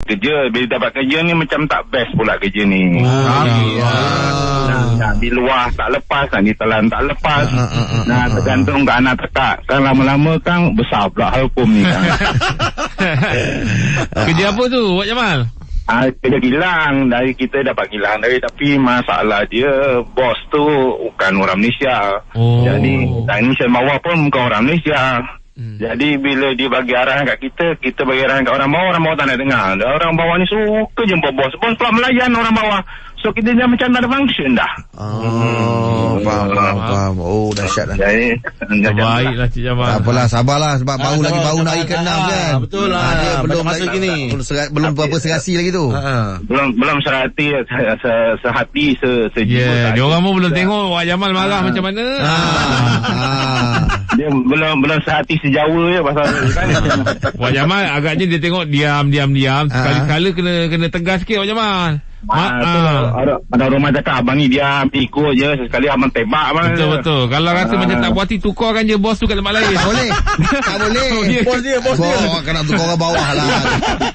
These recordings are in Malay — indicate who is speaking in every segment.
Speaker 1: kerja. Bila dapat kerja ni macam tak best pula kerja ni. Nak di luar tak lepas, nak di telan tak lepas. Tergantung ke anak tekak. Kan lama-lama kan besar pula hukum ni kan.
Speaker 2: Kerja apa tu Wak Jamal?
Speaker 1: Kita kilang dari kita dapat kilang dari, tapi masalah dia bos tu bukan orang Malaysia. Jadi technician bawah pun bukan orang Malaysia. Jadi bila dia bagi arahan kat kita bagi arahan kat orang bawah tak nak dengar. Orang bawah ni suka jumpa bos pula melayan orang bawah. So kita dah macam tak ada function dah.
Speaker 3: Faham. Oh, dahsyat dah.
Speaker 2: Baiklah Cik Jamal.
Speaker 3: Tak apalah, sabarlah sebab baru nak hari ke-6 kan.
Speaker 4: Betul lah.
Speaker 3: Dia belum
Speaker 4: masa gini.
Speaker 3: Belum apa serasi lagi tu.
Speaker 1: Belum serati sehati sejiwa.
Speaker 2: Dia orang pun belum tengok Wak Jamal marah macam mana.
Speaker 1: Dia belum sehati sejawa je pasal kan.
Speaker 2: Wak Jamal agaknya dia tengok diam. Sekali-kala kena tegas sikit Wak Jamal.
Speaker 1: Ada rumah cakap abang ni dia ikut je, sekali abang tembak abang.
Speaker 2: Betul. Kalau rasa macam tak puas hati, tukarkan je bos tu kat tempat lain.
Speaker 3: Tak boleh. Bos dia. Kena tukar orang bawah lah.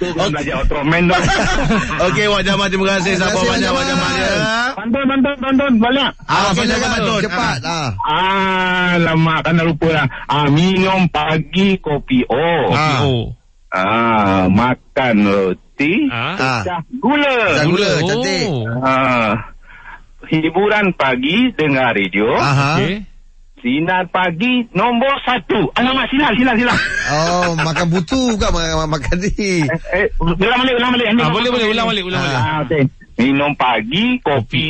Speaker 1: Belajar Ultraman tu.
Speaker 4: Okey Wak Jamal, terima kasih. Sabar banyak Wak Jamal dia.
Speaker 1: Bantuan banyak.
Speaker 4: Bantuan
Speaker 3: cepat.
Speaker 1: Lama kan dah lupa lah. Minum pagi kopi makan roti, pecah gula.
Speaker 3: Cantik.
Speaker 1: Hiburan pagi dengar radio. Sinar pagi nombor 1. Alamak, silang.
Speaker 3: Oh, makan butu bukan makan ni.
Speaker 1: Ulang balik.
Speaker 2: Boleh ulang balik.
Speaker 1: Okay. Minum pagi kopi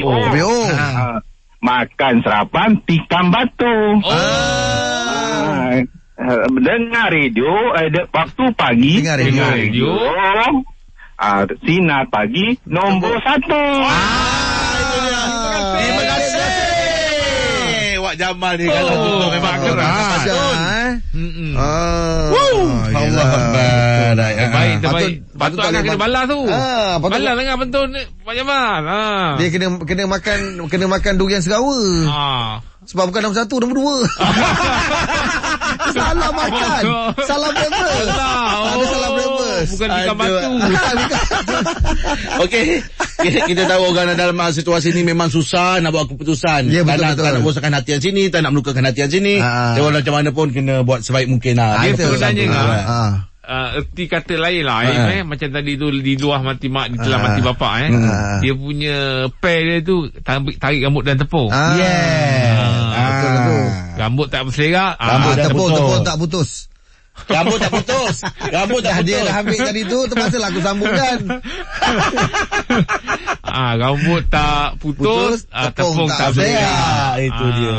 Speaker 1: makan sarapan tikam batu. Dengar radio waktu pagi
Speaker 3: dengar radio.
Speaker 1: Sinar pagi nombor 1.
Speaker 4: Itu dia. Terima kasih Wak Jamal ni. Kalau tutup memang keras.
Speaker 3: Allah
Speaker 2: Terbaik. Patut akan kena balas tu. Balas dengan pentun Wak Jamal.
Speaker 3: Dia kena makan durian serawa. Sebab bukan nombor 1, nombor 2. Salah makan. Salah breakfast. Ada salah breakfast.
Speaker 2: Bukan ikan batu.
Speaker 4: Okey. Kita tahu orang dalam situasi ni memang susah nak buat keputusan.
Speaker 3: Ya, betul.
Speaker 4: Tak nak boskan hati yang sini, tak nak melukakan hati yang sini. Macam mana pun kena buat sebaik mungkin lah.
Speaker 2: Dia sebenarnya erti kata lain lah macam tadi tu di luar mati mak, di telah mati bapak dia punya pair dia tu tarik rambut dan tepung.
Speaker 3: Betul.
Speaker 2: Rambut tak berselerak,
Speaker 3: tepung tak putus.
Speaker 4: Rambut tak putus.
Speaker 3: Dia dah ambil tadi tu, terpaksa aku sambungkan.
Speaker 2: Rambut tak putus, tepung tak berselerak.
Speaker 4: Itu dia.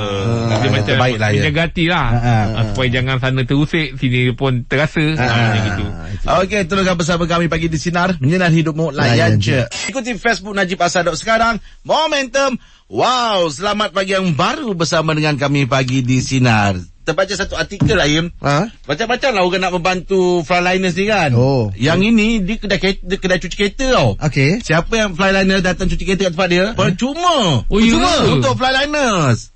Speaker 2: Dia macam
Speaker 4: baiklah ya.
Speaker 2: Jaga hati lah. Supaya jangan sana terusik, sini pun terasa. Macam gitu.
Speaker 4: Okey, teruskan bersama kami pagi di Sinar Menyinar Hidupmu, layan je. Ikuti Facebook Najib Asadok sekarang. Momentum. Wow, selamat pagi yang baru bersama dengan kami pagi di Sinar. Terbaca satu artikel Aim. Macam-macam lah orang nak membantu frontliners ni kan. Yang ini dia kedai cuci kereta tau.
Speaker 3: Okey.
Speaker 4: Siapa yang frontliner datang cuci kereta kat tempat dia, percuma. Untuk frontliners.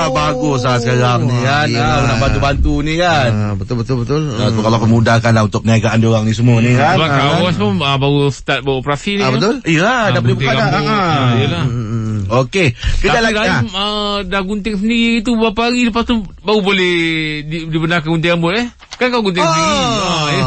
Speaker 4: Bagus lah sekarang ni kan. Nak bantu-bantu ni kan.
Speaker 3: Betul.
Speaker 4: Kalau kemudahkan lah untuk perniagaan diorang ni semua ni kan.
Speaker 2: Sebab kawas pun baru start beroperasi ni.
Speaker 3: Betul.
Speaker 4: Iyalah, dah boleh buka dah.
Speaker 2: Iyalah.
Speaker 4: Okey. Kita lagi
Speaker 2: dah gunting sendiri tu berapa hari lepas tu baru boleh dibenarkan gunting rambut Kan kau gunting sendiri.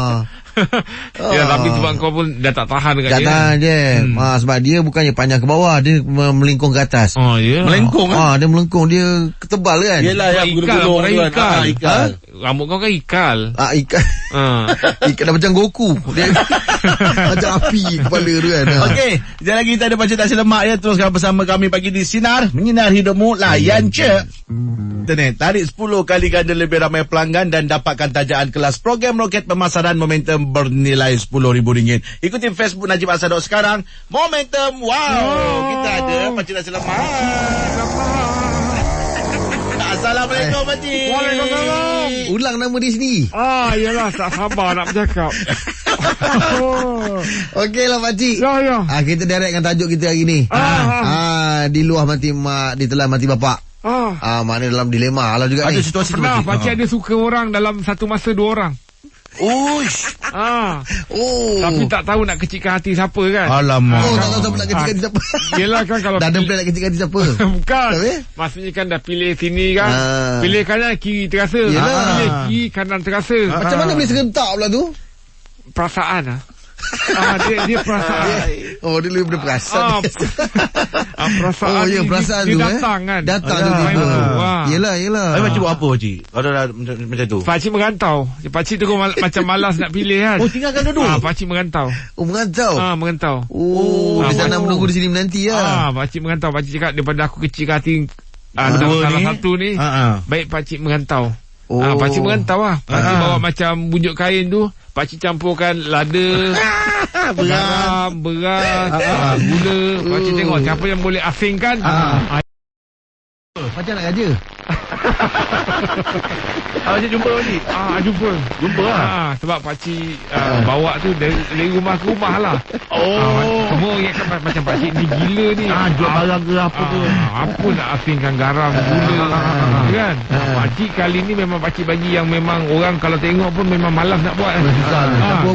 Speaker 2: Tapi sebab kau pun dah tak tahan dekat dia.
Speaker 3: Tahan je. Sebab dia bukannya panjang ke bawah, dia melengkung ke atas.
Speaker 4: Melengkung
Speaker 3: dia melengkung, dia ketebal kan.
Speaker 4: Yelah, yang gulung-gulung kan. Ikal.
Speaker 2: Rambut kau kan ikal.
Speaker 3: Ikal. Ikal dah macam Goku. Dia macam api kepala tu kan.
Speaker 4: Okey, sekejap lagi kita ada baca tak selemak ya. Teruskan bersama kami pagi di Sinar Menyinar Hidupmu, layan je. Internet tarik 10 kali ganda lebih ramai pelanggan dan dapatkan tajaan kelas program roket pemasaran Momentum bernilai RM10,000. Ikuti Facebook Najib Asadok sekarang. Momentum. Kita ada Pakcik Nasi Lemak. Assalamualaikum Pakcik.
Speaker 2: Waalaikumsalam.
Speaker 3: Ulang nama dia sendiri.
Speaker 2: Yalah, tak sabar nak bercakap.
Speaker 3: Okey lah Pakcik.
Speaker 2: Ya.
Speaker 3: Kita direct dengan tajuk kita hari ni. Di luar mati mak, ditelan mati bapak. Maknanya dalam dilema lah juga
Speaker 2: ada
Speaker 3: ni.
Speaker 2: situasi tu. Pakcik ada suka orang dalam satu masa 2 orang.
Speaker 3: Uish.
Speaker 2: Tapi tak tahu nak kecikkan hati siapa kan.
Speaker 4: Alamak.
Speaker 3: Tak tahu siapa nak kecikkan hati siapa.
Speaker 2: Yelah kan kalau
Speaker 3: dah ada plan nak kecikkan hati siapa.
Speaker 2: Bukan.
Speaker 3: Tapi?
Speaker 2: Maksudnya kan dah pilih sini kan. Pilih kanan, kiri terasa.
Speaker 3: Yelah.
Speaker 2: Pilih kiri, kanan terasa.
Speaker 3: Macam mana boleh serentak pula tu?
Speaker 2: Perasaan dia perasaan.
Speaker 3: Dia lebih berperasan.
Speaker 2: Perasaan
Speaker 3: perasaan
Speaker 2: dia
Speaker 3: tu
Speaker 2: datang kan.
Speaker 3: Datang tu. Yelah.
Speaker 4: Pakcik buat apa, Pakcik? Kalau dah macam tu.
Speaker 2: Pakcik merantau. Pakcik tu macam malas nak pilih kan.
Speaker 4: Tinggalkan dulu.
Speaker 2: Pakcik merantau.
Speaker 3: Merantau.
Speaker 2: Merantau.
Speaker 3: Di sana menunggu di sini menanti lah.
Speaker 2: Pakcik merantau. Pakcik cakap daripada aku kecil ke hati salah satu ni, baik pakcik merantau. Pakcik merantau lah. Pakcik bawa macam bunjuk kain tu, pakcik campurkan lada, garam, beras, gula. Pakcik tengok siapa yang boleh asingkan.
Speaker 3: Macam nak kerja.
Speaker 4: Pakcik jumpa Pakcik?
Speaker 2: Jumpa lah. Sebab pakcik bawa tu dari rumah ke rumah lah. Semua ingatkan macam pakcik ni gila ni.
Speaker 4: Jual barang ke apa tu.
Speaker 2: Apa nak asingkan garam, gula kan. Pakcik kali ni memang pakcik bagi yang memang orang kalau tengok pun memang malas nak buat.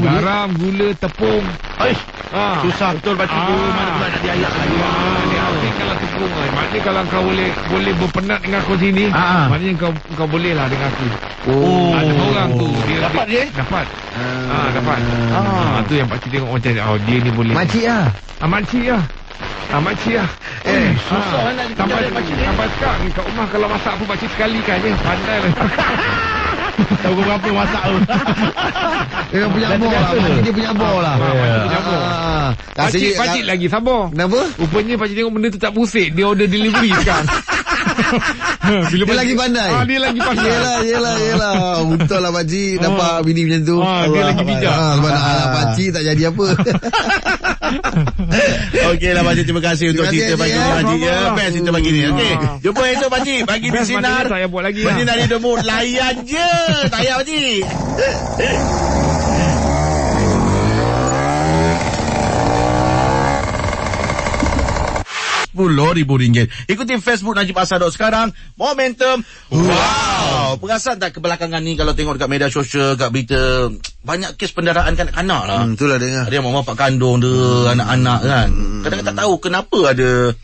Speaker 2: Garam, gula, tepung.
Speaker 4: Susah betul pakcik tu. Mana pula nak diayak lagi.
Speaker 2: Dia asingkanlah tepung. Maknanya kalau kau boleh berpenat dengan aku sini, maknanya kau boleh lah dengan aku. Ada orang tu dapat dia? Dapat. Dapat. Tu yang pakcik tengok macam dia ni boleh.
Speaker 3: Makcik lah.
Speaker 2: Makcik lah. Makcik lah.
Speaker 4: Susah nak
Speaker 2: sampai sekarang kat rumah kalau masak pun pakcik sekali kan je. Pandai lah.
Speaker 4: Tahu berapa masak tu.
Speaker 3: Dia punya bor lah. Dia punya bor lah.
Speaker 2: Pakcik lagi sabar.
Speaker 3: Kenapa?
Speaker 2: Rupanya pakcik tengok benda tu tak pusing. Dia order delivery sekarang.
Speaker 3: Dia lagi pandai.
Speaker 2: Dia lagi pandai.
Speaker 3: Yelah. Betul lah pakcik dapat bini macam tu.
Speaker 2: Dia lagi bijak.
Speaker 3: Sebab pakcik tak jadi apa.
Speaker 4: Okeylah pakcik, terima kasih untuk cerita pagi ni pakcik ya. Best cerita pagi ni. Okey. Jumpa esok pakcik. Pagi di Sinar.
Speaker 2: Saya buat lagi.
Speaker 4: Sinar Hidup Mu, layan je. Tak payah pakcik. RM10,000. Ikuti Facebook Najib Asadok sekarang. Momentum. Wow. Perasan tak kebelakangan ni kalau tengok dekat media sosial, kat berita, banyak kes pendaraan kanak-kanak lah.
Speaker 3: Itulah dengar.
Speaker 4: Ada yang mak bapak kandung dia, anak-anak kan. Kadang-kadang tak tahu kenapa ada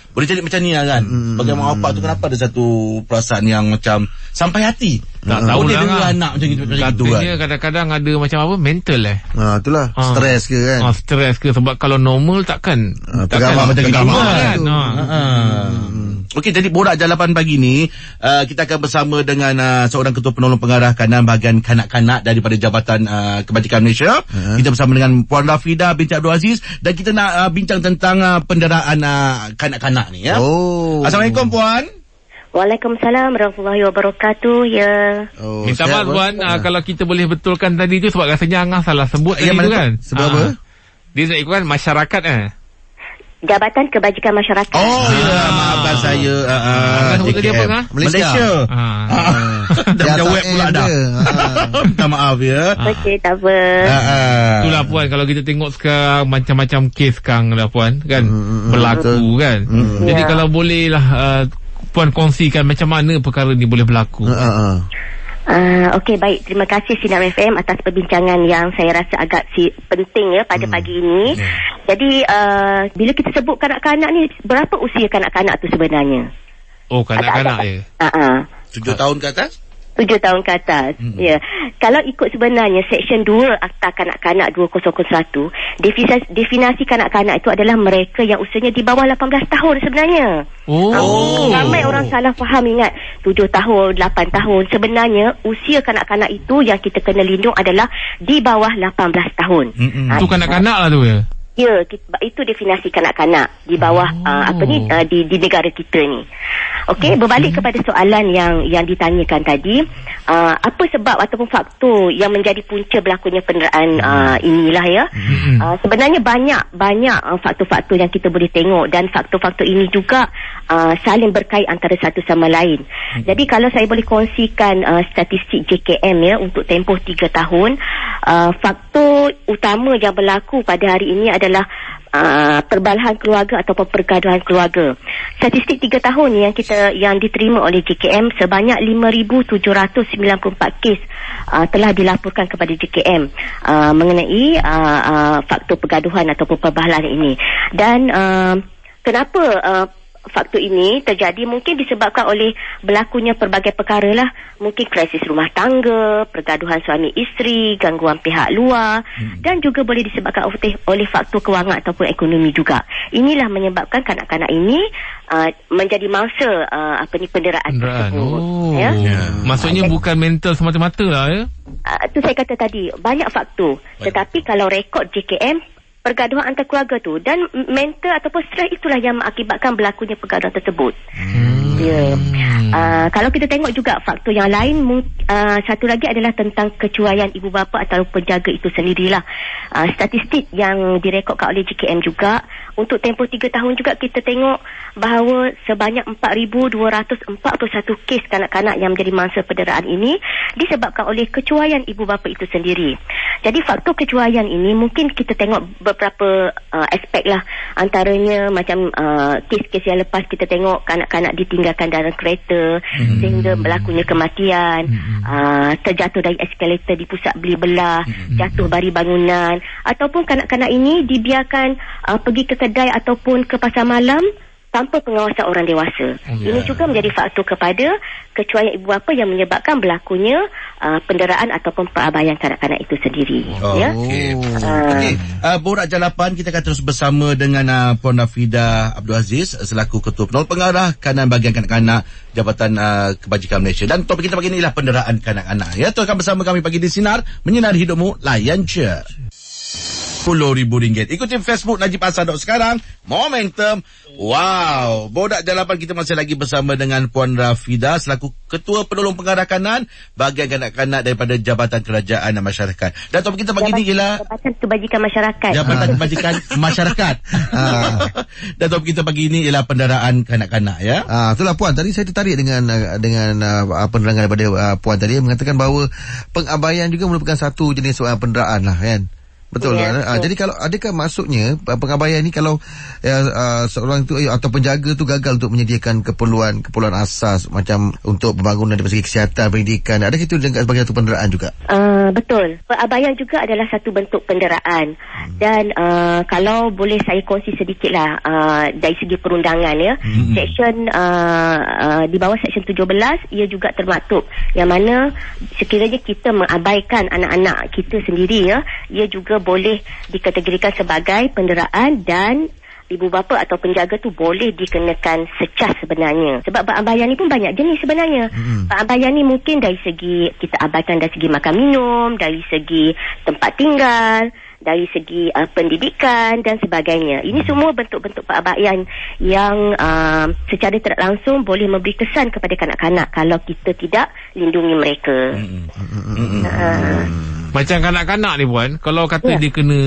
Speaker 4: boleh jadi macam ni lah kan. Bagi mak bapak tu kenapa ada satu perasaan yang macam sampai hati.
Speaker 2: Tak tahu
Speaker 4: boleh
Speaker 2: lah
Speaker 4: dengar
Speaker 2: kan.
Speaker 4: anak macam gitu
Speaker 2: Katanya
Speaker 4: kan.
Speaker 2: kadang-kadang ada macam apa, mental
Speaker 3: Itulah. Stres ke kan.
Speaker 2: Stres ke, sebab kalau normal takkan
Speaker 3: tergambar macam gitu
Speaker 2: kan.
Speaker 4: Okey, jadi borak jalapan pagi ni kita akan bersama dengan seorang ketua penolong pengarah kanan bahagian kanak-kanak daripada Jabatan Kebajikan Malaysia. Kita bersama dengan Puan Rafida binti Abdul Aziz dan kita nak bincang tentang penderaan kanak-kanak ni ya. Assalamualaikum Puan.
Speaker 5: Waalaikumsalam warahmatullahi wabarakatuh. Ya.
Speaker 2: Minta maaf Puan, kalau kita boleh betulkan tadi tu sebab rasanya Angah salah sebut tadi tu kan.
Speaker 3: Sebab apa?
Speaker 2: Dia nak ikutkan masyarakat
Speaker 5: Jabatan Kebajikan Masyarakat.
Speaker 4: Maafkan saya.
Speaker 2: Sebut tadi apa Angah?
Speaker 4: Malaysia. Dah jawab pula dah. Minta maaf ya.
Speaker 5: Okey, tak apa.
Speaker 2: Itulah Puan, kalau kita tengok sekarang macam-macam kes sekarang dah Puan kan, berlaku kan. Jadi kalau boleh lah Puan kongsikan macam mana perkara ni boleh berlaku.
Speaker 5: Okey, baik. Terima kasih Sinar FM atas perbincangan yang saya rasa agak penting ya pada pagi ini. Jadi bila kita sebut kanak-kanak ni, berapa usia kanak-kanak tu sebenarnya?
Speaker 2: Kanak-kanak je.
Speaker 4: 7 tahun ke atas?
Speaker 5: 7 tahun ke atas. Ya. Kalau ikut sebenarnya Seksyen 2 Akta Kanak-Kanak 2001, definisi kanak-kanak itu adalah mereka yang usianya di bawah 18 tahun sebenarnya. Ramai orang salah faham, ingat 7 tahun, 8 tahun. Sebenarnya usia kanak-kanak itu yang kita kena lindung adalah di bawah 18 tahun.
Speaker 2: Itu kanak-kanak lah tu ya?
Speaker 5: Ya, itu definisi kanak-kanak di bawah di negara kita ni. Okey, berbalik kepada soalan yang ditanyakan tadi, apa sebab ataupun faktor yang menjadi punca berlakunya penderaan inilah ya. Sebenarnya banyak faktor-faktor yang kita boleh tengok, dan faktor-faktor ini juga saling berkait antara satu sama lain. Jadi kalau saya boleh kongsikan statistik JKM ya untuk tempoh 3 tahun, faktor utama yang berlaku pada hari ini adalah perbalahan keluarga ataupun pergaduhan keluarga. Statistik 3 tahun yang diterima oleh JKM, sebanyak 5,794 kes telah dilaporkan kepada JKM mengenai faktor pergaduhan ataupun perbalahan ini. Dan kenapa faktor ini terjadi? Mungkin disebabkan oleh berlakunya pelbagai perkara lah. Mungkin krisis rumah tangga, pergaduhan suami isteri, gangguan pihak luar, dan juga boleh disebabkan oleh faktor kewangan ataupun ekonomi juga. Inilah menyebabkan kanak-kanak ini menjadi mangsa penderaan tersebut.
Speaker 2: Maksudnya bukan mental semata-mata lah ya?
Speaker 5: Itu saya kata tadi, banyak faktor. Tetapi kalau rekod JKM, pergaduhan antar keluarga tu dan mental ataupun stres itulah yang mengakibatkan berlakunya pergaduhan tersebut. Kalau kita tengok juga faktor yang lain, satu lagi adalah tentang kecuaian ibu bapa atau penjaga itu sendirilah. Statistik yang direkodkan oleh JKM juga, untuk tempoh 3 tahun juga kita tengok bahawa sebanyak 4,241 kes kanak-kanak yang menjadi mangsa penderaan ini disebabkan oleh kecuaian ibu bapa itu sendiri. Jadi faktor kecuaian ini mungkin kita tengok beberapa aspek lah. Antaranya macam kes-kes yang lepas kita tengok kanak-kanak ditinggalkan dalam kereta sehingga berlakunya kematian, terjatuh dari eskalator di pusat beli belah, jatuh bari bangunan, ataupun kanak-kanak ini dibiarkan pergi ke kedai ataupun ke pasar malam tanpa pengawasan orang dewasa. Ini juga menjadi faktor kepada kecuaian ibu bapa yang menyebabkan berlakunya penderaan ataupun perabaian kanak-kanak itu sendiri.
Speaker 4: Borak Jalapan, kita akan terus bersama dengan Puan Rafida Abdul Aziz selaku Ketua Penolong Pengarah Kanan Bahagian Kanak-Kanak Jabatan Kebajikan Malaysia. Dan topik kita pagi ini ialah penderaan kanak-kanak. Ya, teruskan bersama kami pagi di Sinar, menyinari hidupmu, layan je. RM10,000. Ikuti Facebook Najib Hassan sekarang. Momentum. Wow. Bodak Jalapan, kita masih lagi bersama dengan Puan Rafida selaku Ketua Penolong Pengarah Kanan Bahagian Kanak-Kanak daripada Jabatan Kerajaan dan Masyarakat. Dan topik kita pagi ini ialah
Speaker 5: Jabatan Kebajikan Masyarakat.
Speaker 4: Jabatan Kebajikan Masyarakat. Dan topik kita pagi ini ialah penderaan kanak-kanak ya.
Speaker 3: Itulah Puan, tadi saya tertarik dengan penerangan daripada Puan tadi, mengatakan bahawa pengabaian juga merupakan satu jenis soal penderaan lah kan. Betul kan? Jadi kalau adakah maksudnya pengabaian ni kalau seorang tu atau penjaga tu gagal untuk menyediakan keperluan asas macam untuk pembangunan dari segi kesihatan, pendidikan, adakah itu dianggap sebagai satu penderaan juga?
Speaker 5: Betul. Pengabaian juga adalah satu bentuk penderaan. Dan kalau boleh saya kongsi sedikitlah dari segi perundangan ya. Seksyen di bawah Seksyen 17 ia juga termaktub yang mana sekiranya kita mengabaikan anak-anak kita sendiri ya, ia juga boleh dikategorikan sebagai penderaan dan ibu bapa atau penjaga tu boleh dikenakan secah sebenarnya. Sebab pengabaian ni pun banyak jenis sebenarnya. Pengabaian ni mungkin dari segi kita abaikan dari segi makan minum, dari segi tempat tinggal, dari segi pendidikan dan sebagainya. Ini semua bentuk-bentuk pengabaian yang secara tidak langsung boleh memberi kesan kepada kanak-kanak kalau kita tidak lindungi mereka.
Speaker 2: Macam kanak-kanak ni Puan, kalau kata dia kena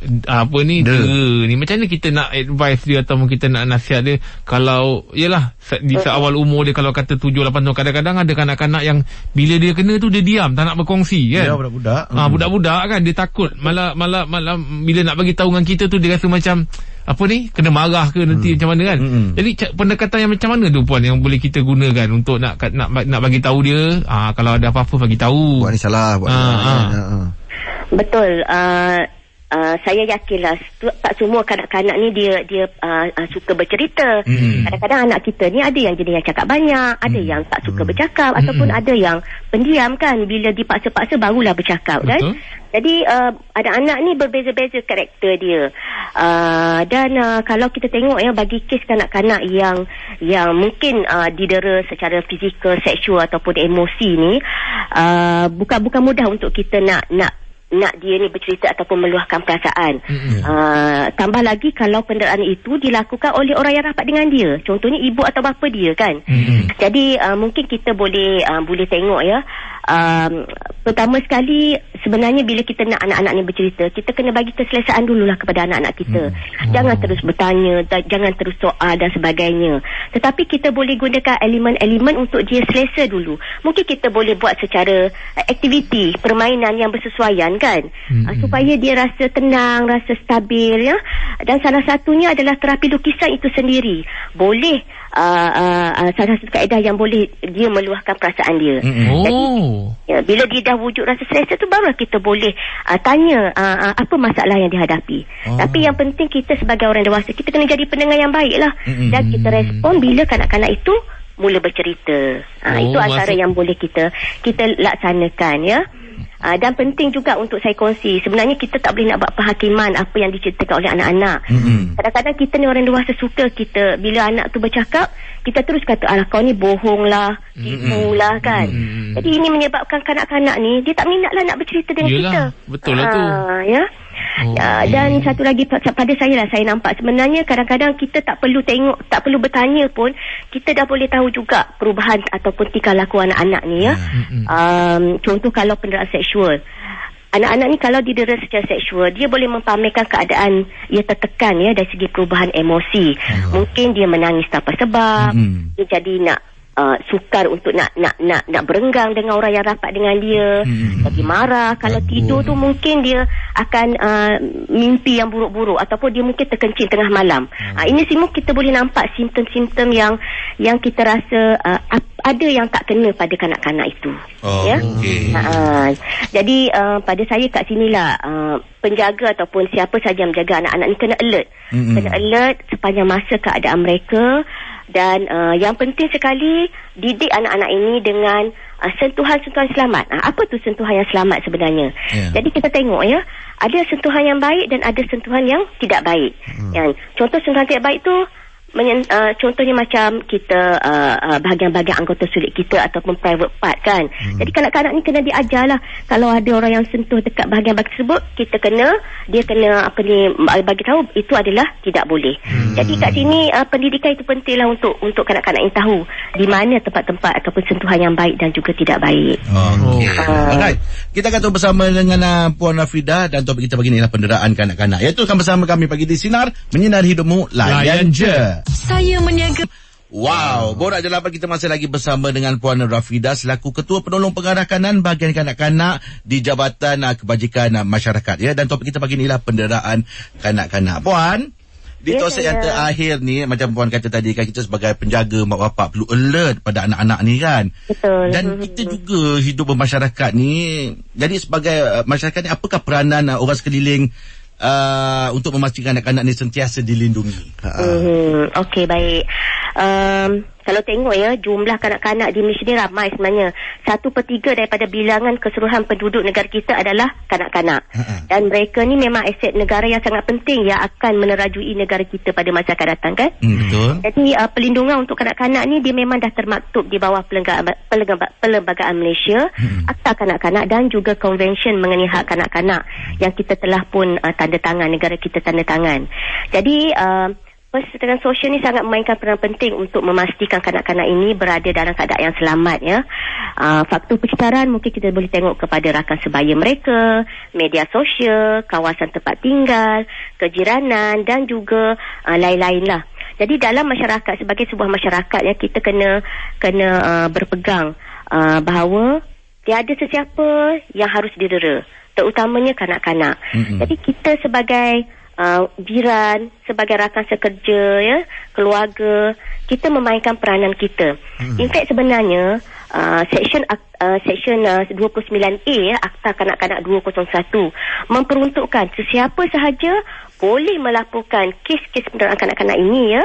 Speaker 2: dera ni, macam mana kita nak advise dia ataupun kita nak nasihat dia kalau yalah di awal umur dia, kalau kata 7-8 tahun, kadang-kadang ada kanak-kanak yang bila dia kena tu dia diam, tak nak berkongsi kan.
Speaker 4: Ya, budak-budak.
Speaker 2: Budak-budak kan dia takut, malah bila nak bagi tahu dengan kita tu dia rasa macam kena marah ke nanti macam mana kan. Jadi pendekatan yang macam mana tu Puan yang boleh kita gunakan untuk nak bagi tahu dia kalau ada apa-apa bagi tahu.
Speaker 3: Buat ni salah, buat
Speaker 5: Betul. Saya yakinlah tak semua kanak-kanak ni dia suka bercerita. Kadang-kadang anak kita ni ada yang jenis yang cakap banyak, ada yang tak suka bercakap, ataupun ada yang pendiam kan, bila dipaksa-paksa barulah bercakap kan. Jadi ada anak ni berbeza-beza karakter dia. Dan kalau kita tengok ya, bagi kes kanak-kanak yang mungkin didera secara fizikal, seksual ataupun emosi ni, bukan mudah untuk kita nak dia ni bercerita ataupun meluahkan perasaan. Tambah lagi kalau penderaan itu dilakukan oleh orang yang rapat dengan dia, contohnya ibu atau bapa dia kan. Jadi mungkin kita boleh tengok ya, pertama sekali sebenarnya bila kita nak anak-anak ni bercerita, kita kena bagi keselesaan dululah kepada anak-anak kita. Jangan terus bertanya, jangan terus soal dan sebagainya. Tetapi kita boleh gunakan elemen-elemen untuk dia selesa dulu. Mungkin kita boleh buat secara aktiviti, permainan yang bersesuaian kan, supaya dia rasa tenang, rasa stabil ya. Dan salah satunya adalah terapi lukisan itu sendiri. Boleh salah satu kaedah yang boleh dia meluahkan perasaan dia. Jadi bila dia dah wujud rasa selesa tu, barulah kita boleh tanya apa masalah yang dihadapi. Tapi yang penting kita sebagai orang dewasa, kita kena jadi pendengar yang baik lah. Dan kita respon bila kanak-kanak itu mula bercerita. Itu antara yang boleh kita laksanakan ya. Dan penting juga untuk saya kongsi, sebenarnya kita tak boleh nak buat penghakiman apa yang diceritakan oleh anak-anak. Kadang-kadang kita ni orang dewasa suka kita, bila anak tu bercakap, kita terus kata, alah kau ni bohong lah, tipu lah kan. Jadi ini menyebabkan kanak-kanak ni dia tak minat lah nak bercerita dengan kita.
Speaker 2: Betul lah tu.
Speaker 5: Ya. Dan satu lagi pada saya lah, saya nampak sebenarnya kadang-kadang kita tak perlu tengok, tak perlu bertanya pun, kita dah boleh tahu juga perubahan ataupun tingkah laku anak-anak ni ya. Contoh kalau penderaan seksual, anak-anak ni kalau didera secara seksual, dia boleh mempamerkan keadaan ia tertekan ya dari segi perubahan emosi. Mungkin dia menangis tanpa sebab, dia jadi nak sukar untuk nak berenggang dengan orang yang rapat dengan dia, jadi marah. Kalau tidur tu mungkin dia akan mimpi yang buruk-buruk, ataupun dia mungkin terkencing tengah malam. Ini semua kita boleh nampak simptom-simptom yang kita rasa ada yang tak kena pada kanak-kanak itu. Ya. Jadi pada saya kat sinilah penjaga ataupun siapa saja yang menjaga anak-anak ni kena alert. Kena alert sepanjang masa keadaan mereka. Dan yang penting sekali, didik anak-anak ini dengan sentuhan-sentuhan selamat. Apa tu sentuhan yang selamat sebenarnya? Jadi kita tengok ya, ada sentuhan yang baik dan ada sentuhan yang tidak baik. Contoh sentuhan tidak baik tu, contohnya macam kita bahagian-bahagian anggota sulit kita ataupun private part kan. Jadi kanak-kanak ni kena diajarlah, kalau ada orang yang sentuh dekat bahagian-bahagian tersebut, dia kena bagi tahu itu adalah tidak boleh. Jadi kat sini pendidikan itu pentinglah untuk kanak-kanak yang tahu di mana tempat-tempat ataupun sentuhan yang baik dan juga tidak baik.
Speaker 4: Alright. Kita akan bersama dengan Puan Rafidah, dan topik kita pagi ni adalah penderaan kanak-kanak. Iaitu akan bersama kami pagi di Sinar Menyinari Hidupmu, layan je. Saya meniaga. Wow, borak jalapan kita masih lagi bersama dengan Puan Rafidah selaku Ketua Penolong Pengarah Kanan Bahagian Kanak-Kanak di Jabatan Kebajikan Masyarakat ya. Dan topik kita pagi ni adalah penderaan kanak-kanak. Puan, di topik yang terakhir ni, macam Puan kata tadi kan, kita sebagai penjaga mak bapak perlu alert pada anak-anak ni kan.
Speaker 5: Betul.
Speaker 4: Dan kita juga hidup bermasyarakat ni. Jadi sebagai masyarakat ni, apakah peranan orang sekeliling untuk memastikan anak-anak ni sentiasa dilindungi?
Speaker 5: Okey, baik. Kalau tengok ya, jumlah kanak-kanak di Malaysia ni ramai sebenarnya. 1/3 daripada bilangan keseluruhan penduduk negara kita adalah kanak-kanak. Dan mereka ni memang aset negara yang sangat penting yang akan menerajui negara kita pada masa akan datang kan.
Speaker 4: Betul.
Speaker 5: Jadi perlindungan untuk kanak-kanak ni dia memang dah termaktub di bawah Perlembagaan Malaysia, Akta Kanak-Kanak dan juga Konvensyen mengenai hak kanak-kanak yang kita telah pun tanda tangan, negara kita tanda tangan. Jadi perserikatan sosial ni sangat memainkan peranan penting untuk memastikan kanak-kanak ini berada dalam keadaan yang selamat ya. Faktor persekitaran mungkin kita boleh tengok kepada rakan sebaya mereka, media sosial, kawasan tempat tinggal, kejiranan dan juga lain-lain lah. Jadi dalam masyarakat, sebagai sebuah masyarakat ya, kita kena berpegang bahawa tiada sesiapa yang harus didera, terutamanya kanak-kanak. Jadi kita sebagai jiran, sebagai rakan sekerja ya, keluarga, kita memainkan peranan kita. In fact sebenarnya Seksyen 29A ya, Akta Kanak-Kanak 201 memperuntukkan sesiapa sahaja boleh melaporkan kes-kes penderaan kanak-kanak ini ya.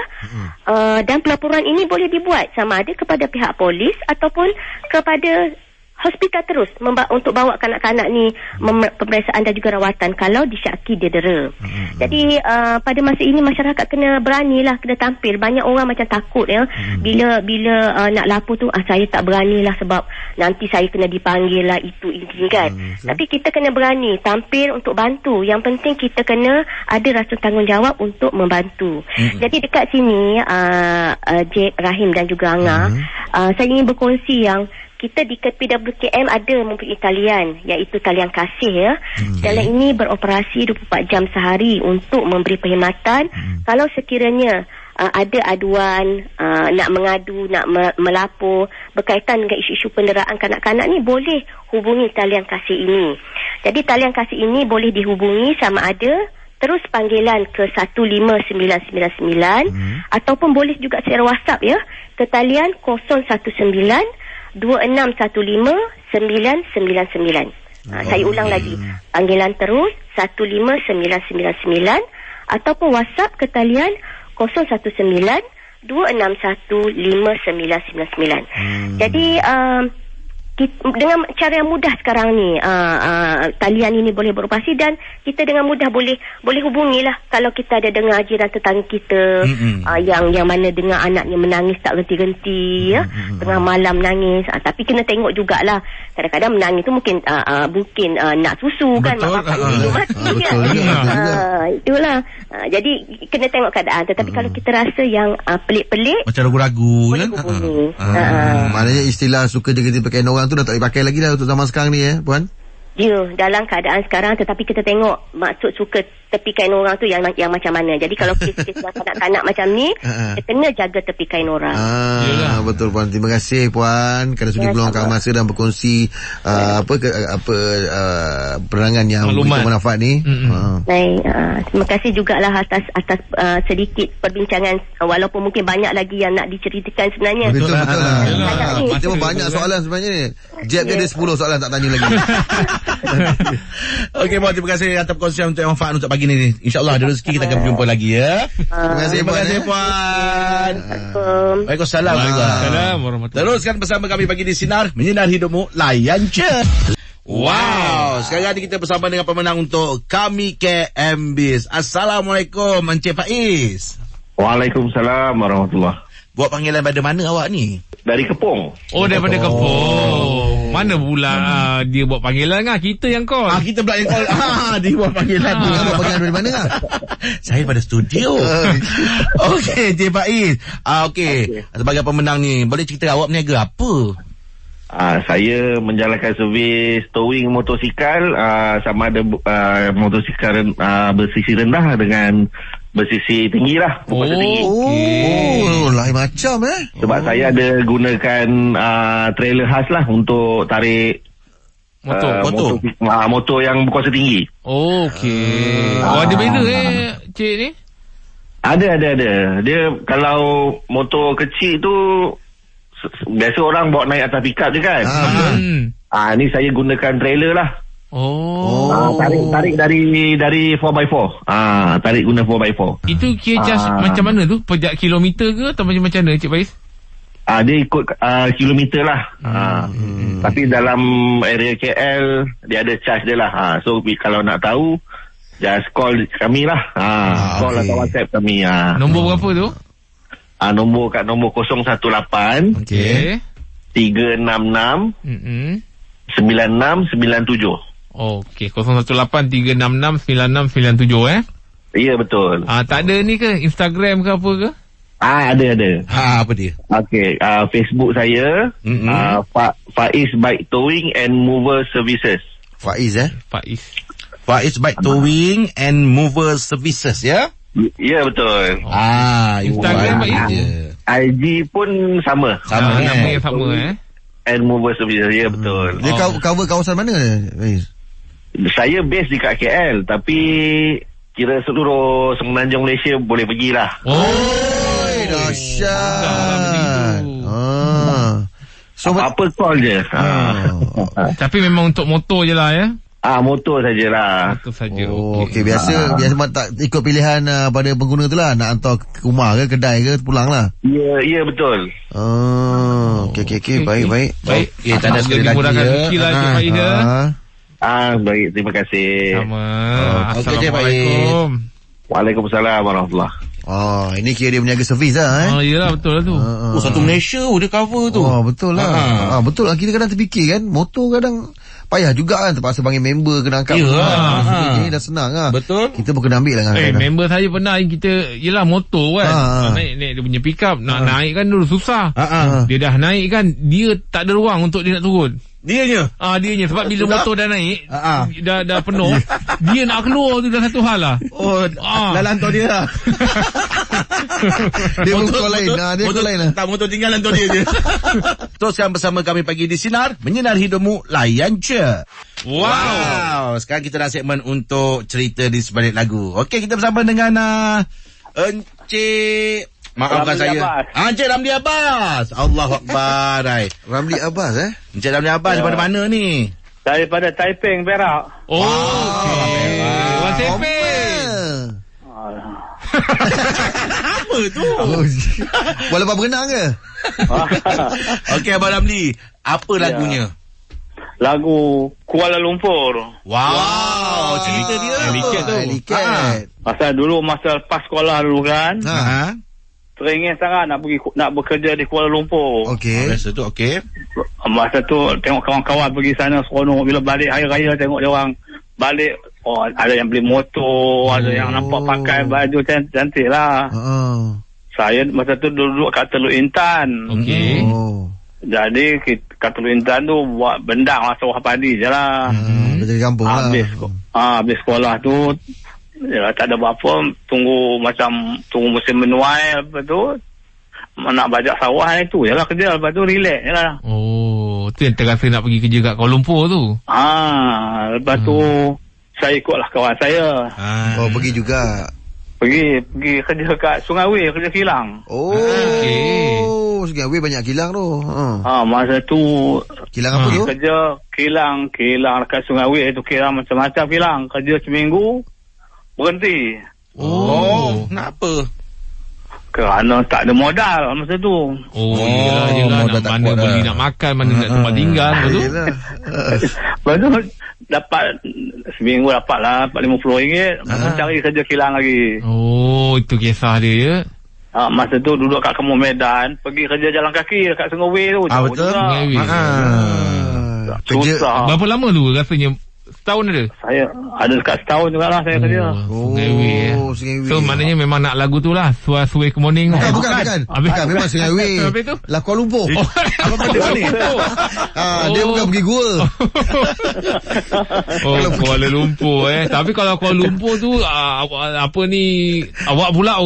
Speaker 5: Dan pelaporan ini boleh dibuat sama ada kepada pihak polis ataupun kepada hospital terus untuk bawa kanak-kanak ni pemeriksaan dan juga rawatan kalau disyaki dia dera. Jadi pada masa ini masyarakat kena beranilah, kena tampil. Banyak orang macam takut ya, bila nak lapor tu saya tak beranilah sebab nanti saya kena dipanggil lah itu ini kan. Tapi kita kena berani tampil untuk bantu. Yang penting kita kena ada rasa tanggungjawab untuk membantu. Jadi dekat sini Rahim dan juga Angah, saya ingin berkongsi yang kita di KPWKM ada mempunyai talian, iaitu talian kasih ya. Talian ini beroperasi 24 jam sehari untuk memberi perkhidmatan. Kalau sekiranya ada aduan, nak mengadu, nak melapor berkaitan dengan isu-isu penderaan kanak-kanak ni, boleh hubungi talian kasih ini. Jadi talian kasih ini boleh dihubungi sama ada terus panggilan ke 15999 ataupun boleh juga secara WhatsApp ya, ke talian 019-2615-9999. Saya ulang lagi, panggilan terus 15999 ataupun WhatsApp ke talian 019-261-5999. Jadi dengan cara yang mudah sekarang ni talian ini boleh beroperasi dan kita dengan mudah boleh hubungilah kalau kita ada dengar jiran tetangga kita yang mana dengar anaknya menangis tak henti-henti ya, tengah malam menangis, tapi kena tengok jugalah, kadang-kadang menangis tu mungkin nak susu. Betul, kan mak bapak minum mati kan. Itulah. Jadi kena tengok keadaan, tetapi kalau kita rasa yang pelik-pelik
Speaker 3: macam ragu-ragu kan,
Speaker 5: maknanya
Speaker 3: istilah suka jaga pakai orang tu dah tak dipakai lagi dah untuk zaman sekarang ni puan.
Speaker 5: Ya, dalam keadaan sekarang, tetapi kita tengok maksud suka tepi kain orang tu yang macam mana. Jadi kalau kes-kes yang kanak-kanak macam ni, kita kena jaga tepi kain orang.
Speaker 3: Betul puan. Terima kasih puan kerana sudah meluangkan masa dan berkongsi penerangan yang bermanfaat ni.
Speaker 5: Baik, terima kasih jugalah atas sedikit perbincangan, walaupun mungkin banyak lagi yang nak diceritakan sebenarnya.
Speaker 3: Betul. Macam banyak soalan sebenarnya ni. Jeb dia ada 10 soalan tak tanya lagi.
Speaker 4: Okey, puan, terima kasih atas perkongsian untuk yang manfaat untuk pagi ni. InsyaAllah ada rezeki kita akan berjumpa lagi ya.
Speaker 3: Terima kasih puan.
Speaker 4: Waalaikumsalam. Warahmatullahi. Teruskan bersama kami pagi di Sinar Menyinar Hidupmu, layan je. Wow, sekarang ni kita bersama dengan pemenang untuk Kami KMBiz. Assalamualaikum Encik Faiz.
Speaker 1: Waalaikumsalam warahmatullahi.
Speaker 4: Buat panggilan pada mana awak ni?
Speaker 1: Dari Kepong.
Speaker 2: Oh, daripada Kepong. Mana pula dia buat panggilan kan? Kita yang call.
Speaker 4: Kita pula yang call. Dia buat panggilan.
Speaker 3: Dia buat panggilan dari mana kan?
Speaker 4: Saya pada studio. Okey, Encik Faiz. Okey. Sebagai pemenang ni, boleh cerita awak berniaga apa?
Speaker 1: Saya menjalankan servis towing motosikal, sama ada motosikal bersisi rendah dengan bersisi tinggi lah. Tinggi.
Speaker 3: Lain macam
Speaker 1: sebab saya ada gunakan trailer khas lah untuk tarik motor yang berkuasa tinggi.
Speaker 2: Okey. Ada beza cik ni?
Speaker 1: Ada. Dia kalau motor kecil tu biasa orang bawa naik atas pickup je kan. Ni saya gunakan trailer lah. Tarik dari 4x4. Tarik guna 4x4.
Speaker 2: Itu kira charge macam mana tu? Per kilometer ke atau macam mana Cik Faiz?
Speaker 1: Dia ikut kilometer lah. Tapi dalam area KL dia ada charge dia lah. So kalau nak tahu, just call kami lah. Call atau WhatsApp kami.
Speaker 2: Nombor berapa tu?
Speaker 1: Nombor 018
Speaker 2: Okey
Speaker 1: 366 9697.
Speaker 2: Okey, 018-366-9697
Speaker 1: Ya, betul.
Speaker 2: Tak ada ni ke Instagram ke apa ke?
Speaker 1: Ada.
Speaker 4: Apa dia?
Speaker 1: Okey, Facebook saya Faiz Bike Towing and Mover Services.
Speaker 3: Faiz
Speaker 4: Faiz Bike Towing and Mover Services ya?
Speaker 1: Ya, betul.
Speaker 2: Instagram
Speaker 1: IG pun sama.
Speaker 2: Nama yang sama
Speaker 1: And Mover Services. Ya, betul.
Speaker 3: Dia cover kawasan mana Faiz?
Speaker 1: Saya base di KL, tapi kira seluruh Semenanjung Malaysia boleh pergilah.
Speaker 3: Dahsyat.
Speaker 1: So apa call je.
Speaker 2: Tapi memang untuk motor je lah ya.
Speaker 1: Motor sajalah.
Speaker 2: Motor saja.
Speaker 3: Okey, biasa tak ikut pilihan pada pengguna tu lah, nak hantar ke rumah ke kedai ke pulang lah.
Speaker 1: Ya, betul.
Speaker 3: Okey, baik.
Speaker 4: Ya, tak ada sekali lagi
Speaker 2: ya.
Speaker 1: Baik, terima kasih.
Speaker 2: Sama.
Speaker 4: Assalamualaikum.
Speaker 1: Waalaikumsalam warahmatullahi.
Speaker 3: Ini kira dia berniaga servis lah
Speaker 2: Yelah, betul lah tu.
Speaker 4: Satu Malaysia dia cover tu.
Speaker 3: Betul lah. Betul lah, kita kadang terfikir kan, motor kadang payah juga kan, terpaksa panggil member kena angkat. Ini dah senang lah.
Speaker 4: Betul.
Speaker 3: Kita pun kena ambil lah kan.
Speaker 2: Member saya pernah kita, yelah motor kan, naik dia punya pick up, nak naik kan dulu susah. Dia dah naik kan, dia tak ada ruang untuk dia nak turun.
Speaker 4: Dianya
Speaker 2: sebab bila motor dah naik, dah penuh, dia nak keluar tu dah satu hal lah.
Speaker 4: Dah lantar dia lah.
Speaker 3: Dia motor lain. Dia motor lain lah.
Speaker 4: Tak, motor tinggal lantar dia je. Teruskan bersama kami pagi di Sinar, menyinari hidupmu, layan je. Wow. Sekarang kita dah segmen untuk cerita di sebalik lagu. Okey, kita bersama dengan Encik, maafkan saya, Encik Ramli Abbas. Allahu Akbar.
Speaker 3: Ramli Abbas
Speaker 4: Encik Ramli Abbas daripada mana ni?
Speaker 6: Daripada Taiping, Perak.
Speaker 2: Okey. Wah, Taiping.
Speaker 4: Apa tu?
Speaker 3: Bola lepas berenang ke?
Speaker 4: Okey, Abang Ramli, apa lagunya?
Speaker 6: Lagu Kuala Lumpur.
Speaker 4: Wow, cerita dia.
Speaker 2: Liket tu.
Speaker 6: Pasal dulu masa lepas sekolah dulu kan, teringin sangat nak bekerja di Kuala Lumpur.
Speaker 3: Okey.
Speaker 4: Masa tu okey.
Speaker 6: Masa tu tengok kawan-kawan pergi sana seronok, bila balik hari raya tengok dia orang balik, ada yang beli motor, ada yang nampak pakai baju cantik lah. Saya masa tu duduk kat Teluk Intan.
Speaker 2: Okey.
Speaker 6: Jadi kat Teluk Intan tu buat bendang lah, sawah padi je lah.
Speaker 3: Dari kampung lah.
Speaker 6: Habis sekolah tu, tak ada apa-apa, tunggu musim menuai, lepas tu nak bajak sawah itu je lah kerja, lepas tu relax je lah.
Speaker 2: Tu yang terasa nak pergi kerja kat Kuala Lumpur tu.
Speaker 6: Lepas tu saya ikutlah kawan saya.
Speaker 3: Pergi juga.
Speaker 6: Pergi kerja kat Sungai Wei, kerja kilang.
Speaker 3: Sungai Wei banyak kilang tu.
Speaker 6: Masa tu
Speaker 3: kilang apa tu?
Speaker 6: Kerja kilang kat Sungai Wei tu, kilang macam-macam kilang. Kerja seminggu berhenti.
Speaker 4: Kenapa?
Speaker 6: Kerana tak ada modal masa tu.
Speaker 2: Yelah. Mana beli nak makan, mana nak tempat tinggal.
Speaker 6: Lepas tu dapat seminggu dapatlah RM50. Cari kerja kilang lagi.
Speaker 2: Itu kisah dia ya.
Speaker 6: Masa tu duduk kat Kampung Medan, pergi kerja jalan kaki dekat Sungai Wei tu.
Speaker 3: Betul.
Speaker 2: Sungai Wei.
Speaker 6: Susah.
Speaker 2: Berapa lama tu rasanya? Setahun ada?
Speaker 6: Saya ada dekat setahun juga lah saya kerja.
Speaker 2: Sungai Wei. So maknanya memang nak lagu tu lah, Suai Ke Morning.
Speaker 3: Bukan. Memang Sungai Wei. Lah Kuala Lumpur.
Speaker 4: Apa benda ni?
Speaker 3: Dia bukan pergi gua.
Speaker 2: Kuala Lumpur Tapi kalau Kuala Lumpur tu apa ni, awak pula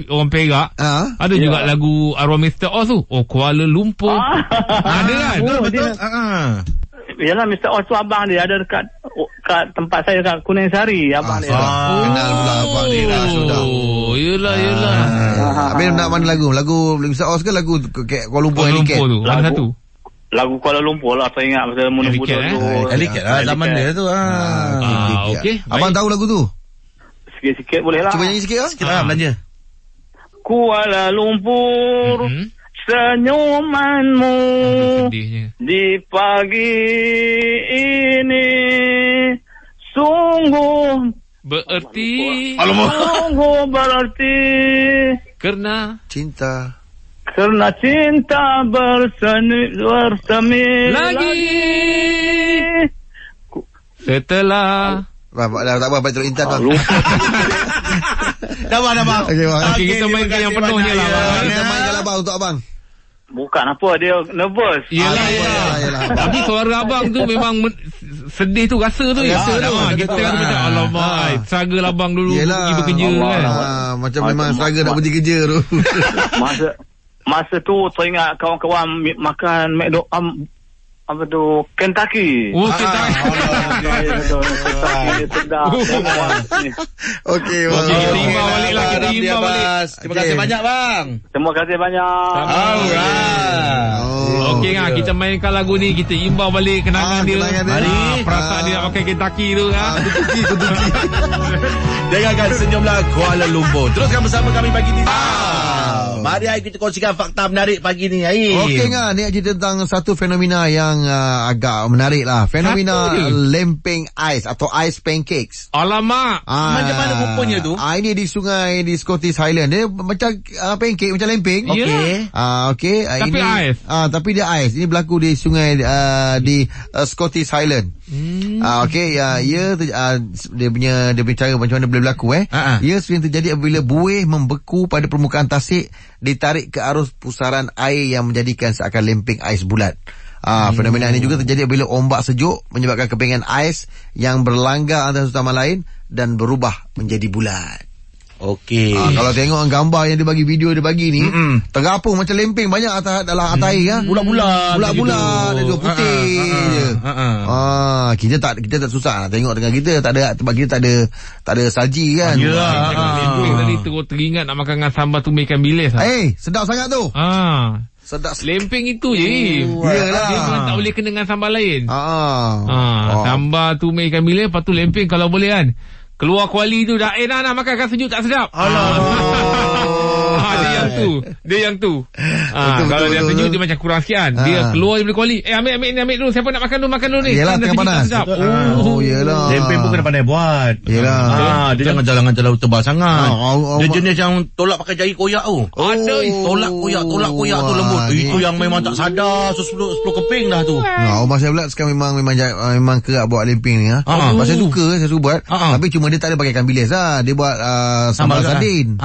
Speaker 2: orang Perak, ada juga lagu arwah Mr. Oz tu, Kuala Lumpur. Ada kan?
Speaker 6: Betul. Yalah, Mr. Oz tu abang dia ada dekat tempat saya kat Kuning Sari, abang dia.
Speaker 3: Kenal pula abang dia dah sudah.
Speaker 2: Yelah.
Speaker 3: Habis nak mana lagu? Lagu Mr. Oz ke lagu Kuala Lumpur
Speaker 2: tu? Mana satu?
Speaker 6: Lagu Kuala Lumpur lah, saya ingat masa muda-muda tu.
Speaker 4: Liket lah zaman dia tu.
Speaker 2: Okey.
Speaker 3: Abang tahu lagu tu?
Speaker 6: Sikit-sikit boleh lah.
Speaker 3: Cuba nyanyi sikit lah.
Speaker 4: Sikit lah belanja.
Speaker 6: Kuala Lumpur, senyumanmu di pagi ini sungguh
Speaker 2: berarti karena
Speaker 3: cinta
Speaker 2: bersemi lagi setelah
Speaker 3: tak apa Teluk Intan bang.
Speaker 4: Dah bang.
Speaker 2: Okey, kita mainkan yang penuhnya lah.
Speaker 3: Kita mainkan lah bang untuk abang.
Speaker 6: Bukan apa, dia nervous.
Speaker 2: Yelah. Tapi suara abang tu memang sedih tu, rasa tu. Kita kan macam alamak, struggle abang dulu pergi bekerja kan.
Speaker 3: Macam memang struggle nak pergi kerja tu.
Speaker 6: Masa tu teringat kawan-kawan makan apa tu, Kentucky.
Speaker 2: Kentucky.
Speaker 6: Sedap.
Speaker 3: Okey,
Speaker 2: kita imbau balik lah.
Speaker 4: Terima kasih banyak bang.
Speaker 6: Terima kasih banyak.
Speaker 2: Okey kan, kita mainkan lagu ni, kita imbau balik kenangan dia. Perasaan dia nak pakai Kentucky tu kan.
Speaker 4: Dengarkan Senyumlah Kuala Lumpur. Teruskan bersama kami pagi ni. Mari kita kongsikan fakta menarik pagi ni, Aim.
Speaker 3: Okey ngah, ni cerita tentang satu fenomena yang agak menarik lah. Fenomena lempeng ais atau ice pancakes.
Speaker 2: Alamak.
Speaker 4: Macam mana rupanya tu?
Speaker 3: Ini di sungai di Scottish Highland. Dia macam pancake, macam lempeng.
Speaker 4: Okey.
Speaker 3: Okey.
Speaker 2: Tapi ais.
Speaker 3: Tapi dia ais. Ini berlaku di sungai di Scottish Highland. Okey, dia punya cara macam mana boleh berlaku Ia sering terjadi apabila buih membeku pada permukaan tasik ditarik ke arus pusaran air yang menjadikan seakan lempeng ais bulat. Fenomena ini juga terjadi apabila ombak sejuk menyebabkan kepingan ais yang berlanggar antara satu sama lain dan berubah menjadi bulat.
Speaker 4: Okey.
Speaker 3: Kalau tengok gambar yang dia bagi, video dia bagi ni, terapung macam lempeng banyak dalam atas air bulat-bulat dia putih je. Kita tak susah nak tengok dengan kita, tak ada, sebab kita tak ada saji kan.
Speaker 2: Lempeng tadi terus teringat nak makan dengan sambal tumis ikan bilis.
Speaker 3: Sedap sangat tu. Sedap.
Speaker 2: Lempeng itu je.
Speaker 3: Iyalah.
Speaker 2: Dia memang tak boleh kena dengan sambal lain. Sambal tumis ikan bilis, lepas tu lempeng kalau boleh kan. Keluar kuali tu dah nak makan sejuk tak sedap. Dia yang tu. Kalau dia sejuk dia macam kurang sekian. Dia keluar daripada kuali. Ambil dulu. Siapa nak makan dulu ni.
Speaker 3: Yelah, tengah panas. Yelah.
Speaker 4: Lempeng pun kena pandai buat.
Speaker 3: Yelah.
Speaker 4: Dia jangan jalan tebal sangat. Dia jenis yang tolak pakai jari koyak tu.
Speaker 2: Ada.
Speaker 4: Tolak koyak tu lembut. Itu yang memang tak sadar 10 keping dah tu.
Speaker 3: Rumah saya pula sekarang memang kerap buat lempeng ni. Saya suka buat. Tapi cuma dia tak ada pakai ikan bilis lah. Dia buat sambal sardin.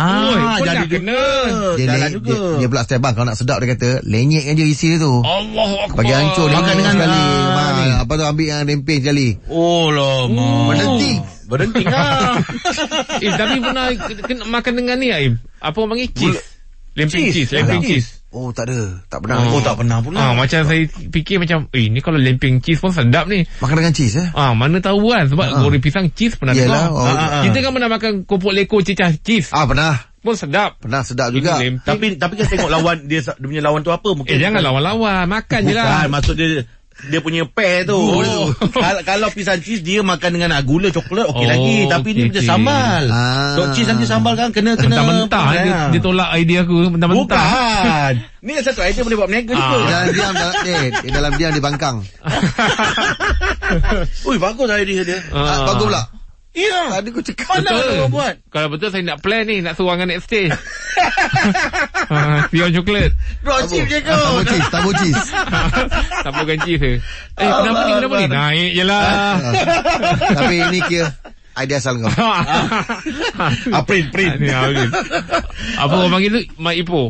Speaker 4: Jadi kena.
Speaker 3: Dia pula step bang, kalau nak sedap dia kata lenyek je isi dia tu.
Speaker 2: Allahu Akbar.
Speaker 3: Bagi hancur
Speaker 4: makan dengan
Speaker 3: sekali. Apa tu ambil yang lempeng sekali.
Speaker 4: Oh lama. Berhenti lah.
Speaker 2: Tapi pernah kena makan dengan ni Aim. Apa orang panggil cheese? Lempeng cheese.
Speaker 3: Tak ada. Tak pernah.
Speaker 4: Tak pernah pula.
Speaker 2: Macam saya fikir macam ni kalau lempeng cheese pun sedap ni.
Speaker 3: Makan dengan cheese
Speaker 2: mana tahu kan. Sebab goreng pisang cheese pernah dengar. Kita kan pernah makan kopok leko cecah cheese.
Speaker 3: Pernah.
Speaker 2: Pun sedap.
Speaker 3: Pernah sedap juga.
Speaker 4: Tapi kan tengok lawan dia punya lawan tu apa mungkin.
Speaker 2: Jangan lawan-lawan, makan je lah.
Speaker 4: Maksud dia punya pair tu. Kalau pisang cheese dia makan dengan gula coklat okey lagi, tapi ni dia sambal. Cheese nanti sambal kan kena
Speaker 2: mentah. Dia tolak idea aku mentah-mentah.
Speaker 4: Bukan. Ni satu idea boleh buat berniaga juga.
Speaker 3: Dalam diam di bangkang.
Speaker 4: Ui, bagus idea dia.
Speaker 3: Bagus pula.
Speaker 4: Ya.
Speaker 3: Tadi aku cakap
Speaker 4: mana
Speaker 2: betul.
Speaker 4: Buat.
Speaker 2: Kalau betul saya nak plan ni, nak suruh dengan next stage. Pion coklat.
Speaker 4: Rojib je kau.
Speaker 3: Tabur cheese.
Speaker 2: Taburkan cheese. Kenapa ni? Naik je lah.
Speaker 3: Tapi ini kira idea asal kau.
Speaker 4: Print.
Speaker 2: Apa orang panggil tu? Maipo.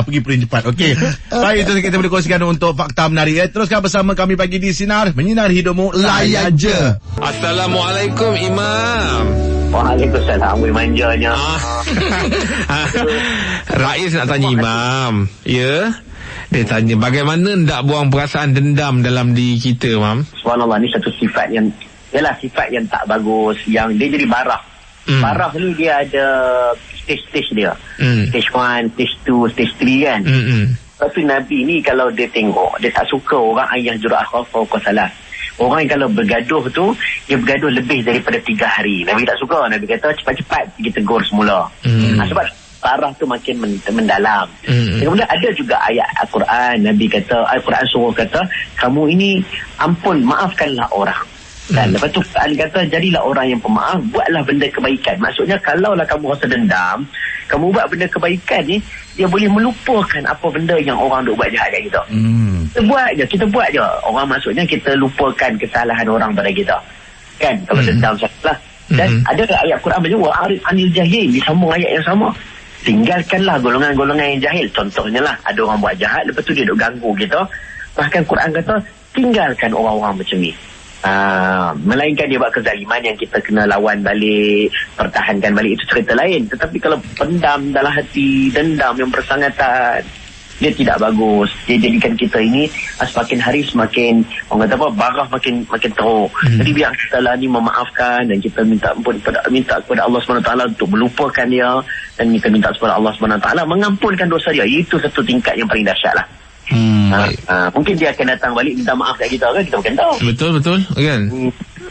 Speaker 4: Pergi print cepat. Okey. Baik, itu kita boleh kongsikan untuk fakta menarik. Teruskan bersama kami pagi di Sinar Menyinari Hidupmu, layan je.
Speaker 2: Assalamualaikum Imam.
Speaker 6: Waalaikumsalam. Manjanya.
Speaker 2: Rais nak tanya Imam. Ya. Dia tanya bagaimana nak buang perasaan dendam dalam diri kita, Mam?
Speaker 6: Subhanallah, ni satu sifat yang sifat yang tak bagus, yang dia jadi barah. Barah ni dia ada stage dia. Stage 1, stage 2, stage 3 kan. Tapi Nabi ni kalau dia tengok, dia tak suka orang yang jurah fauqa salat. Orang yang kalau bergaduh tu, dia bergaduh lebih daripada 3 hari. Nabi tak suka. Nabi kata cepat-cepat pergi tegur semula. Sebab parah tu makin mendalam. Kemudian ada juga ayat Al-Quran. Nabi kata, Al-Quran suruh kata, kamu ini maafkanlah orang. Dan lepas tu Quran kata, jadilah orang yang pemaaf, buatlah benda kebaikan. Maksudnya kalaulah kamu rasa dendam, kamu buat benda kebaikan ni, dia boleh melupakan apa benda yang orang duk buat jahat kat kita. Kita buat je. Orang maksudnya kita lupakan kesalahan orang pada kita. Kan? Kalau dendam salah. Dan ada ayat Quran berjaya, wa'arid anil jahil, disambung ayat yang sama. Tinggalkanlah golongan-golongan yang jahil. Contohnya lah, ada orang buat jahat, lepas tu dia duk ganggu kita. Bahkan Quran kata, tinggalkan orang-orang macam ni. Melainkan dia buat kezaliman yang kita kena lawan balik, pertahankan balik, itu cerita lain. Tetapi kalau pendam dalam hati, dendam yang bersangatan, dia tidak bagus. Dia jadikan kita ini semakin hari semakin, orang kata apa, barah makin teruk. Jadi biar kita lah ni memaafkan, dan kita minta ampun minta kepada Allah SWT untuk melupakan dia, dan kita minta kepada Allah SWT mengampunkan dosa dia. Itu satu tingkat yang paling dahsyat lah. Mungkin dia akan datang balik minta maaf kat kita kan, kita bukan tahu.
Speaker 2: Betul kan.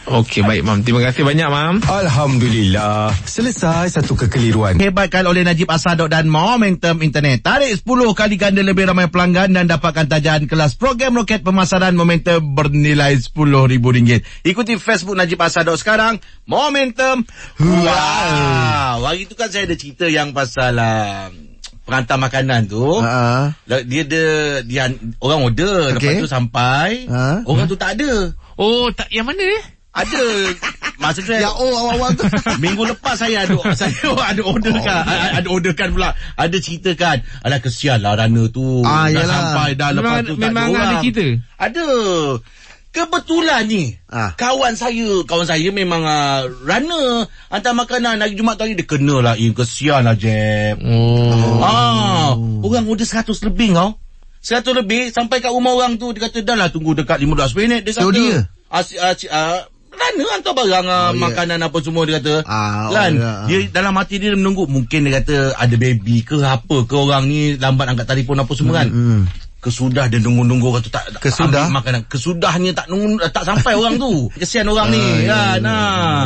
Speaker 2: Okey, baik Mam. Terima kasih banyak Mam.
Speaker 7: Alhamdulillah, selesai satu kekeliruan.
Speaker 4: Hebatkan oleh Najib Asadok dan Momentum Internet. Tarik 10 kali ganda lebih ramai pelanggan dan dapatkan tajaan kelas program roket pemasaran Momentum bernilai RM10,000. Ikuti Facebook Najib Asadok sekarang. Momentum. Wow. Hari tu kan saya ada cerita yang pasal pengantar makanan tu. Dia orang order. Lepas tu sampai orang tu tak ada.
Speaker 2: Oh, tak, yang mana ni?
Speaker 4: Ada. Maksud saya
Speaker 3: awal-awal tu
Speaker 4: minggu lepas saya ada orderkan pula. Ada ceritakan. Alah, kesian lah Rana tu. Dah sampai dah lepas tu tak ada orang.
Speaker 2: Memang ada cerita?
Speaker 4: Ada. Kebetulan ni kawan saya memang Rana hantar makanan hari Jumaat tadi. Dia kena lah. Kesian lah Jeb. Orang order 100 lebih kau. 100 lebih sampai kat rumah orang tu. Dia kata dah lah tunggu dekat 15 minit. Dia kata
Speaker 3: dia
Speaker 4: Rana hantar barang makanan apa semua. Dia kata dia dalam hati dia menunggu. Mungkin dia kata ada baby ke apa ke, orang ni lambat angkat telefon apa semua kan. Kesudah dia nunggu orang tu tak ambil makanan. Kesudahnya tak sampai orang tu. Kesian orang ni kan.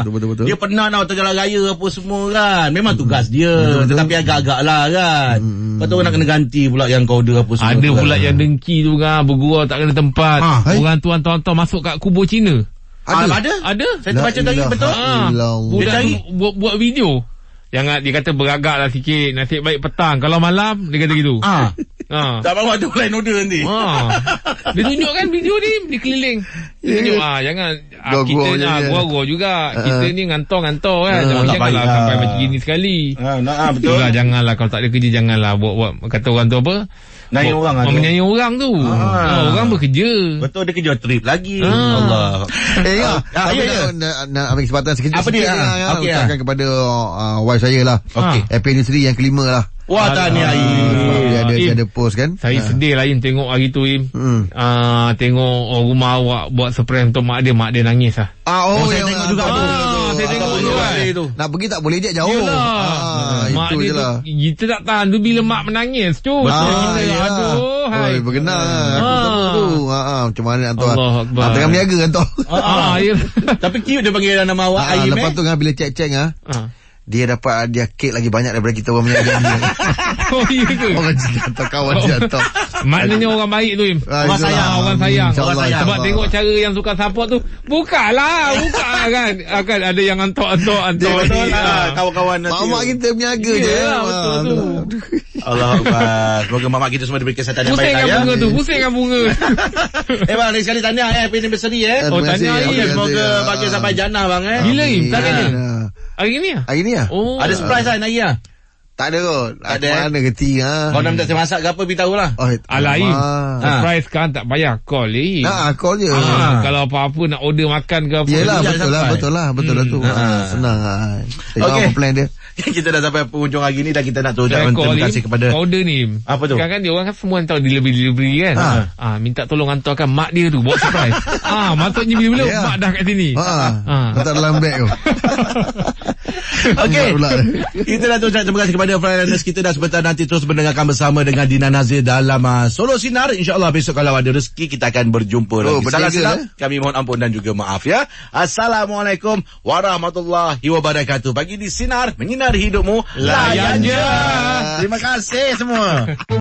Speaker 4: Betul. Dia pernah terjalan raya apa semua kan. Memang tugas dia. Tetapi agak-agak lah kan. Lepas tu orang nak kena ganti pula yang kau order apa semua.
Speaker 2: Ada pula yang dengki tu kan, bergurau tak kena tempat. Orang tuan-tuan masuk kat kubur Cina. Ada. Saya terbaca tadi betul. Budak buat video. Jangan, dia kata beragak lah sikit. Nasib baik petang. Kalau malam dia kata gitu.
Speaker 4: Tak bawa ada lain order nanti.
Speaker 2: Dia tunjukkan video ni. Dia keliling. Dia tunjuk jangan kita gua juga. Kita ni ngantor kan. Janganlah sampai macam gini sekali.
Speaker 4: Betul
Speaker 2: lah. Janganlah, kalau tak ada kerja janganlah buat kata orang tu apa, menyanyi orang tu. Orang bekerja.
Speaker 4: Betul, dia kerja trip lagi. Allah.
Speaker 3: Nak ambil kesempatan sekejap.
Speaker 4: Apa dia?
Speaker 3: Ucapkan kepada wife saya lah. Happy anniversary yang kelima lah.
Speaker 4: Wah, tahniah.
Speaker 3: Dia ada post kan.
Speaker 2: Saya sedih lah tengok hari tu tengok rumah awak buat surprise untuk mak dia nangis lah.
Speaker 4: Saya tengok juga tu.
Speaker 2: Saya tengok juga
Speaker 3: tu. Nak pergi tak boleh, dia jauh.
Speaker 2: Mak
Speaker 3: itu
Speaker 2: dia
Speaker 3: je lah.
Speaker 2: Kita tak tahan tu bila mak menangis tu.
Speaker 3: Aduh, berkenal tu. Macam mana tu? Tengah meniaga kan tu.
Speaker 4: Tapi cute dia panggil nama awak Aim.
Speaker 3: Lepas tu bila cek dia dapat kek lagi banyak daripada kita orang meniaga ni.
Speaker 2: Oh iya ke?
Speaker 3: Orang jatuh, kawan jatuh.
Speaker 2: Maknanya orang baik tu Orang sayang. Sebab tengok cara yang suka support tu. Buka kan. Akan ada yang antok-antok.
Speaker 4: Kawan-kawan nanti.
Speaker 3: Mak kita berniaga je.
Speaker 2: Betul tu.
Speaker 4: Allah Akbar. Semoga mak kita semua diberi kesihatan yang baik.
Speaker 2: Pusingkan bunga.
Speaker 4: Bang, lagi sekali tahniah happy anniversary
Speaker 2: tahniah.
Speaker 4: Semoga bahagia sampai jannah bang
Speaker 2: Bila tahniah ni? Hari ni
Speaker 3: lah.
Speaker 2: Ada
Speaker 4: surprise lah hari ni.
Speaker 3: Tak ada kot. Mana keti
Speaker 4: Kau nak minta saya masak ke apa, beritahu lah.
Speaker 2: Alaim, surprise kan tak payah call ni.
Speaker 3: Call je.
Speaker 2: Kalau apa-apa nak order makan ke apa.
Speaker 3: Yelah, betul lah tu. Senang lah. Tengok apa plan dia.
Speaker 4: Kita dah sampai penghujung hari ni dan kita nak ucapkan terima kasih kepada
Speaker 2: order ni.
Speaker 4: Apa tu?
Speaker 2: Sekarang kan dia orang kan semua hantar delivery kan. Minta tolong hantarkan mak dia tu buat surprise. Maksudnya bila mak dah kat sini.
Speaker 3: Letak dalam beg tu.
Speaker 4: Okey. Kita dah ucapkan terima kasih kepada friends kita dah sebentar nanti terus mendengarkan bersama dengan Dina Nazir dalam Solo Sinar. InsyaAllah besok kalau ada rezeki kita akan berjumpa lagi. Salah silap kami mohon ampun dan juga maaf ya. Assalamualaikum warahmatullahi wabarakatuh. Pagi di Sinar, menyinari hidupmu, layan je. Terima kasih semua.